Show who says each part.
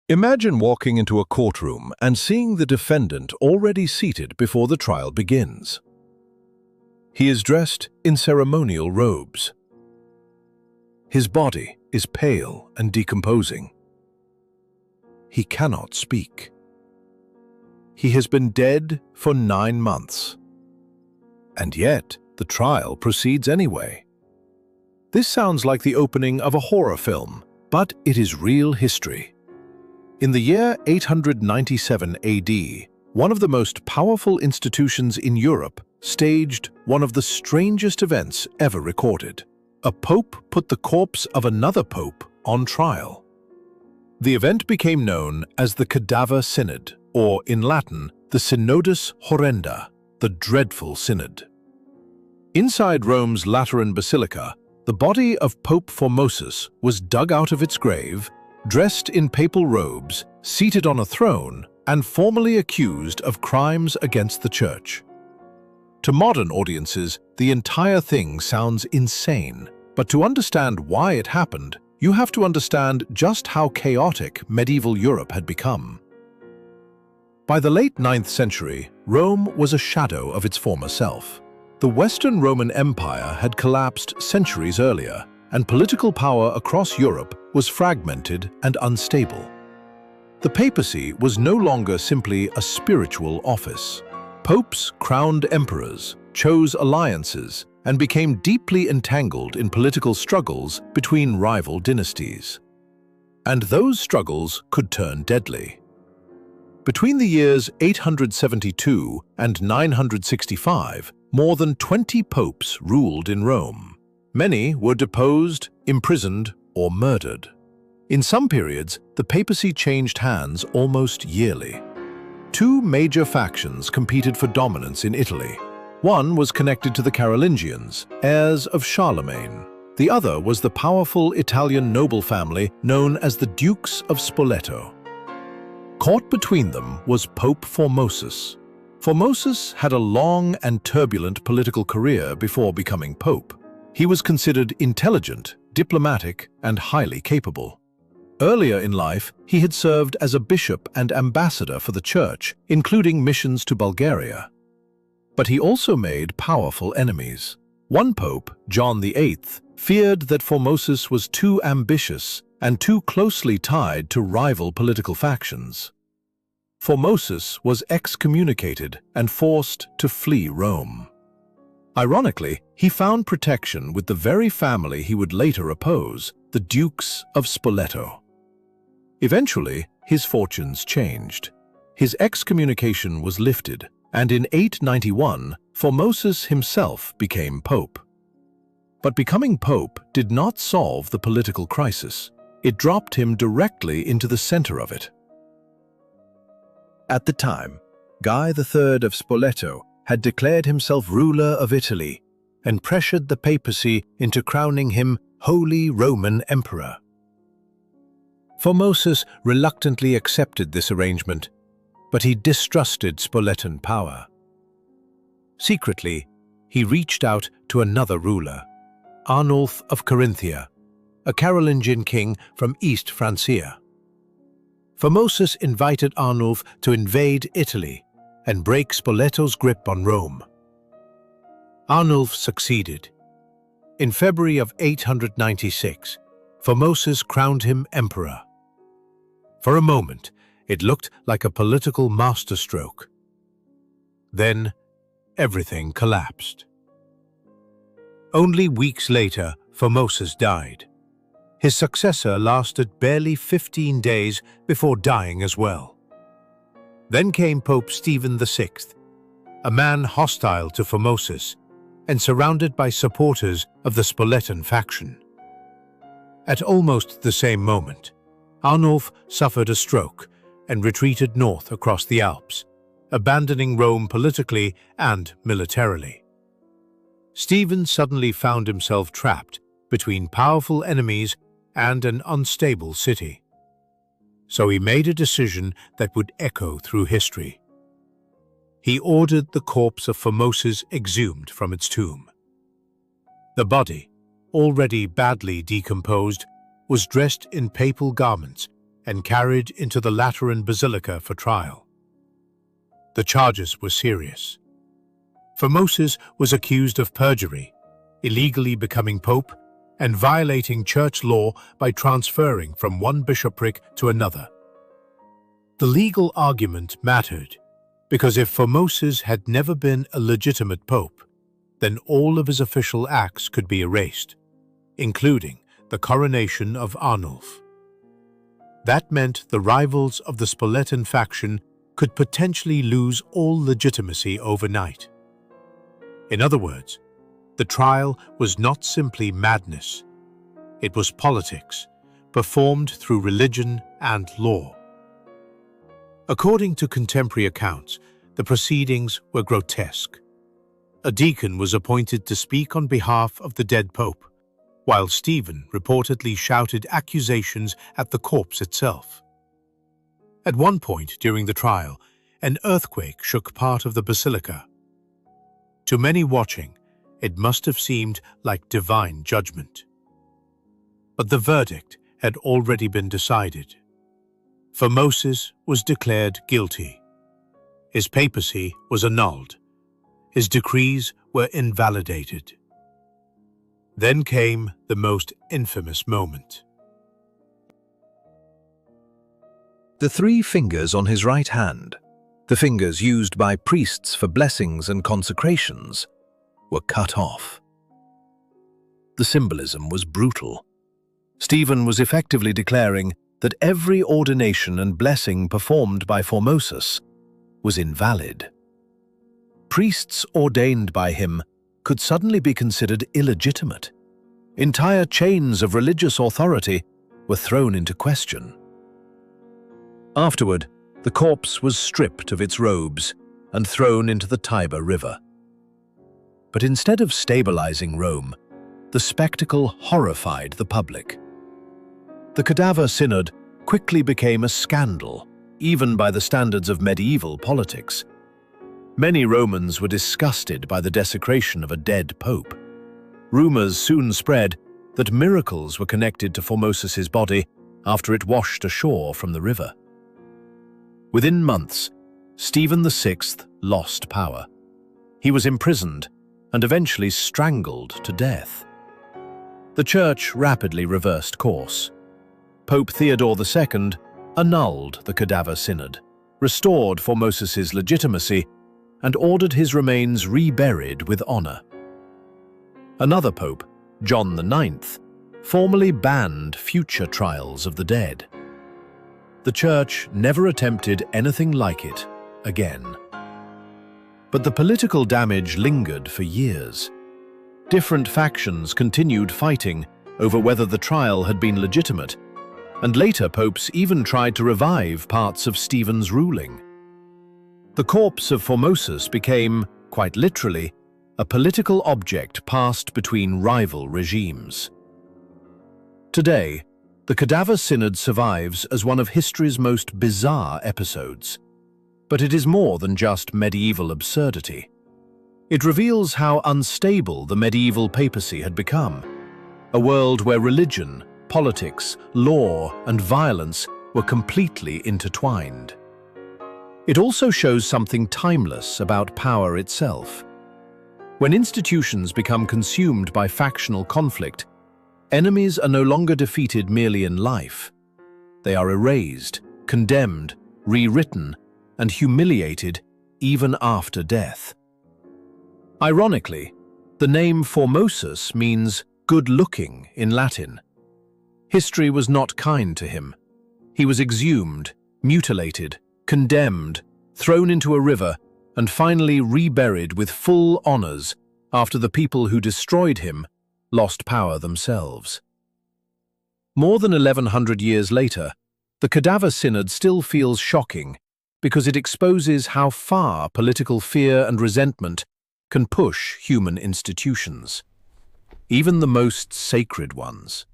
Speaker 1: Imagine walking into a courtroom and seeing the defendant already seated before the trial begins. He is dressed in ceremonial robes. His body is pale and decomposing. He cannot speak. He has been dead for 9 months. And yet, the trial proceeds anyway. This sounds like the opening of a horror film, but it is real history. In the year 897 AD, one of the most powerful institutions in Europe staged one of the strangest events ever recorded. A pope put the corpse of another pope on trial. The event became known as the Cadaver Synod, or in Latin, the Synodus Horrenda, the Dreadful Synod. Inside Rome's Lateran Basilica, the body of Pope Formosus was dug out of its grave, dressed in papal robes, seated on a throne, and formally accused of crimes against the Church. To modern audiences, the entire thing sounds insane, but to understand why it happened, you have to understand just how chaotic medieval Europe had become. By the late 9th century, Rome was a shadow of its former self. The Western Roman Empire had collapsed centuries earlier, and political power across Europe was fragmented and unstable. The papacy was no longer simply a spiritual office. Popes crowned emperors, chose alliances, and became deeply entangled in political struggles between rival dynasties. And those struggles could turn deadly. Between the years 872 and 965, more than 20 popes ruled in Rome. Many were deposed, imprisoned, or murdered. In some periods, the papacy changed hands almost yearly. Two major factions competed for dominance in Italy. One was connected to the Carolingians, heirs of Charlemagne. The other was the powerful Italian noble family known as the Dukes of Spoleto. Caught between them was Pope Formosus. Formosus had a long and turbulent political career before becoming pope. He was considered intelligent, diplomatic, and highly capable. Earlier in life, he had served as a bishop and ambassador for the Church, including missions to Bulgaria. But he also made powerful enemies. One pope, John VIII, feared that Formosus was too ambitious and too closely tied to rival political factions. Formosus was excommunicated and forced to flee Rome. Ironically, he found protection with the very family he would later oppose, the Dukes of Spoleto. Eventually, his fortunes changed. His excommunication was lifted, and in 891, Formosus himself became pope. But becoming pope did not solve the political crisis. It dropped him directly into the center of it. At the time, Guy III of Spoleto had declared himself ruler of Italy and pressured the papacy into crowning him Holy Roman Emperor. Formosus reluctantly accepted this arrangement, but he distrusted Spoletan power. Secretly, he reached out to another ruler, Arnulf of Carinthia, a Carolingian king from East Francia. Formosus invited Arnulf to invade Italy and break Spoleto's grip on Rome. Arnulf succeeded. In February of 896, Formosus crowned him emperor. For a moment, it looked like a political masterstroke. Then, everything collapsed. Only weeks later, Formosus died. His successor lasted barely 15 days before dying as well. Then came Pope Stephen VI, a man hostile to Formosus and surrounded by supporters of the Spoletan faction. At almost the same moment, Arnulf suffered a stroke and retreated north across the Alps, abandoning Rome politically and militarily. Stephen suddenly found himself trapped between powerful enemies and an unstable city. So he made a decision that would echo through history. He ordered the corpse of Formosus exhumed from its tomb. The body, already badly decomposed, was dressed in papal garments
Speaker 2: and carried into the Lateran Basilica for trial. The charges were serious. Formosus was accused of perjury, illegally becoming pope, and violating church law by transferring from one bishopric to another. The legal argument mattered because if Formosus had never been a legitimate pope, then all of his official acts could be erased, including the coronation of Arnulf. That meant the rivals of the Spoletan faction could potentially lose all legitimacy overnight. In other words, the trial was not simply madness. It was politics, performed through religion and law. According to contemporary accounts, the proceedings were grotesque. A deacon was appointed to speak on behalf of the dead pope, while Stephen reportedly shouted accusations at the corpse itself. At one point during the trial, an earthquake shook part of the basilica. To many watching, it must have seemed like divine judgment. But the verdict had already been decided. Formosus was declared guilty. His papacy was annulled. His decrees were invalidated. Then came the most infamous moment.
Speaker 1: The 3 fingers on his right hand, the fingers used by priests for blessings and consecrations, were cut off. The symbolism was brutal. Stephen was effectively declaring that every ordination and blessing performed by Formosus was invalid. Priests ordained by him could suddenly be considered illegitimate. Entire chains of religious authority were thrown into question. Afterward, the corpse was stripped of its robes and thrown into the Tiber River. But instead of stabilizing Rome, the spectacle horrified the public. The Cadaver Synod quickly became a scandal, even by the standards of medieval politics. Many Romans were disgusted by the desecration of a dead pope. Rumors soon spread that miracles were connected to Formosus's body after it washed ashore from the river. Within months, Stephen VI lost power. He was imprisoned and eventually strangled to death. The Church rapidly reversed course. Pope Theodore II annulled the Cadaver Synod, restored Formosus's legitimacy, and ordered his remains reburied with honor. Another pope, John IX, formally banned future trials of the dead. The Church never attempted anything like it again. But the political damage lingered for years. Different factions continued fighting over whether the trial had been legitimate, and later popes even tried to revive parts of Stephen's ruling. The corpse of Formosus became, quite literally, a political object passed between rival regimes. Today, the Cadaver Synod survives as one of history's most bizarre episodes. But it is more than just medieval absurdity. It reveals how unstable the medieval papacy had become, a world where religion, politics, law, and violence were completely intertwined. It also shows something timeless about power itself. When institutions become consumed by factional conflict, enemies are no longer defeated merely in life. They are erased, condemned, rewritten, and humiliated even after death. Ironically, the name Formosus means good-looking in Latin. History was not kind to him. He was exhumed, mutilated, condemned, thrown into a river, and finally reburied with full honors after the people who destroyed him lost power themselves. More than 1100 years later, the Cadaver Synod still feels shocking because it exposes how far political fear and resentment can push human institutions, even the most sacred ones.